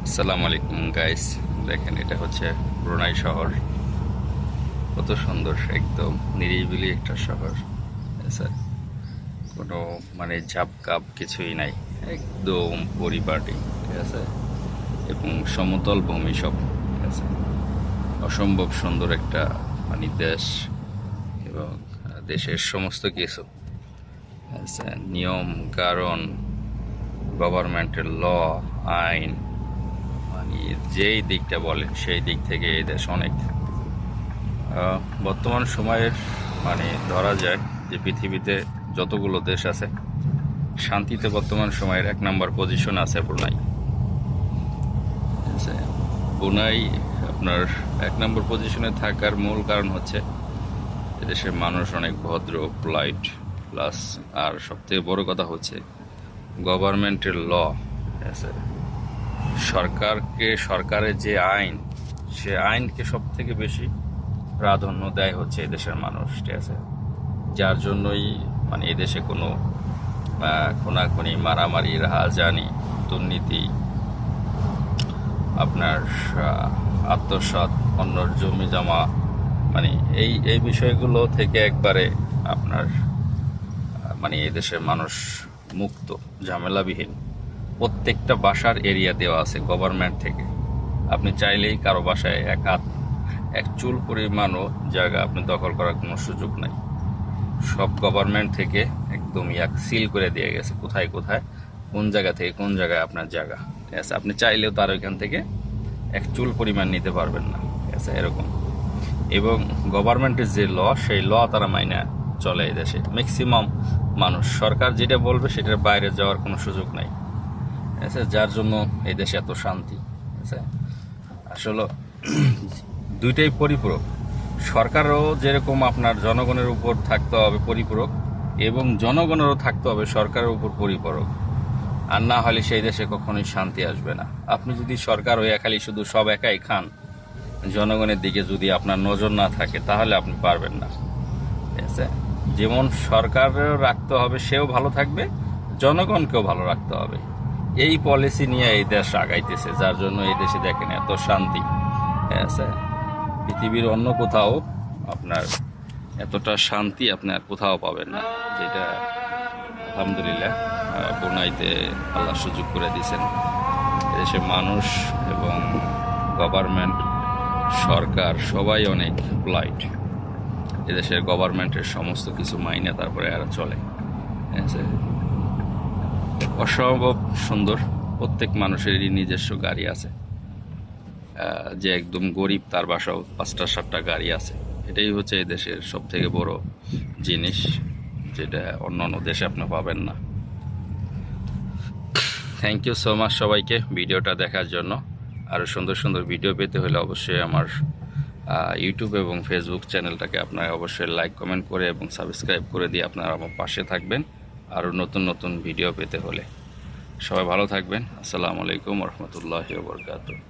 আসসালামু আলাইকুম গাইস। দেখেন এটা হচ্ছে ব্রুনাই শহর। কত সুন্দর, একদম নিরিবিলি একটা শহর। আচ্ছা, কোনো মানে ঝাপকাপ কিছুই নাই, একদম পরিপাটি, ঠিক আছে, এবং সমতল ভূমি সব, ঠিক আছে। অসম্ভব সুন্দর একটা মানে দেশ, এবং দেশের সমস্ত কিছু, আচ্ছা, নিয়ম কারণ, গভর্নমেন্টের আইন, মানে যেই দিকটা বলেন সেই দিক থেকে এই দেশ অনেক বর্তমান সময়ের মানে ধরা যায় যে পৃথিবীতে যতগুলো দেশ আছে, শান্তিতে বর্তমান সময়ের 1 নম্বর পজিশন আছে ব্রুনাই। আচ্ছা, ব্রুনাই আপনার 1 নম্বর পজিশনে থাকার মূল কারণ হচ্ছে এদেশের মানুষ অনেক ভদ্র, পোলাইট, প্লাস আর সবথেকে বড় কথা হচ্ছে গভর্নমেন্টের আছে। সরকারের যে আইন, সে আইনকে সব থেকে বেশি প্রাধান্য দেয় হচ্ছে এদেশের মানুষ, ঠিক আছে। যার জন্যই মানে এদেশে কোনো খুনাখুনি, মারামারি, রাহাজানি, দুর্নীতি, আপনার আত্মসাৎ, অন্যর জমি জমা, মানে এই এই বিষয়গুলো থেকে একবারে আপনার মানে এদেশের মানুষ মুক্ত, ঝামেলাবিহীন। প্রত্যেকটা বাসার এরিয়া দেওয়া আছে গভর্নমেন্ট থেকে। আপনি চাইলেই কারো বাসায় এক চুল পরিমাণও জায়গা আপনি দখল করার কোনো সুযোগ নাই। সব গভর্নমেন্ট থেকে একদম সিল করে দিয়ে গেছে কোথায় কোথায় কোন জায়গা থেকে কোন জায়গায় আপনার জায়গা, ঠিক আছে। আপনি চাইলেও তার ওইখান থেকে এক চুল পরিমাণ নিতে পারবেন না, ঠিক আছে, এরকম। এবং গভর্নমেন্টের যে সেই তারা মাইনা চলে এই দেশে ম্যাক্সিমাম মানুষ। সরকার যেটা বলবে সেটার বাইরে যাওয়ার কোনো সুযোগ নাই, ঠিক আছে, যার জন্য এই দেশে এত শান্তি, ঠিক আছে। আসলে দুইটাই পরিপূরক। সরকারও যেরকম আপনার জনগণের উপর থাকতে হবে পরিপূরক, এবং জনগণেরও থাকতে হবে সরকারের উপর পরিপূরক। আর না হলে সেই দেশে কখনোই শান্তি আসবে না। আপনি যদি সরকার হয়ে খালি শুধু সব একাই খান, জনগণের দিকে যদি আপনার নজর না থাকে, তাহলে আপনি পারবেন না, ঠিক আছে। যেমন সরকারেরও রাখতে হবে, সেও ভালো থাকবে, জনগণকেও ভালো রাখতে হবে। এই পলিসি নিয়ে এই দেশ আগাইতেছে, যার জন্য এই দেশে দেখেন এত শান্তি, ঠিক আছে। পৃথিবীর অন্য কোথাও আপনার এতটা শান্তি আপনি আর কোথাও পাবেন না, যেটা আলহামদুলিল্লাহ ব্রুনাইতে আল্লাহ সুযোগ করে দিয়েছেন। এদেশের মানুষ এবং গভর্নমেন্ট, সরকার সবাই অনেক পোলাইট। এদেশের গভর্নমেন্টের সমস্ত কিছু মাইনে তারপরে আর চলে, ঠিক আছে। অসম্ভব সুন্দর। প্রত্যেক মানুষেরই নিজস্ব গাড়ি আছে। যে একদম গরিব তার বাসাও 5টা 7টা গাড়ি আছে। এটাই হচ্ছে এই দেশের সব থেকে বড় জিনিস, যেটা অন্য অন্য দেশে আপনি পাবেন না। থ্যাংক ইউ সো মাচ সবাইকে ভিডিওটা দেখার জন্য। আরও সুন্দর সুন্দর ভিডিও পেতে হলে অবশ্যই আমার ইউটিউব এবং ফেসবুক চ্যানেলটাকে আপনারা অবশ্যই লাইক, কমেন্ট করে এবং সাবস্ক্রাইব করে দিয়ে আপনারা আমার পাশে থাকবেন আরও নতুন নতুন ভিডিও পেতে হলে। সবাই ভালো থাকবেন। আসসালামু আলাইকুম রহমতুল্লাহি ওয়া বারাকাতুহু।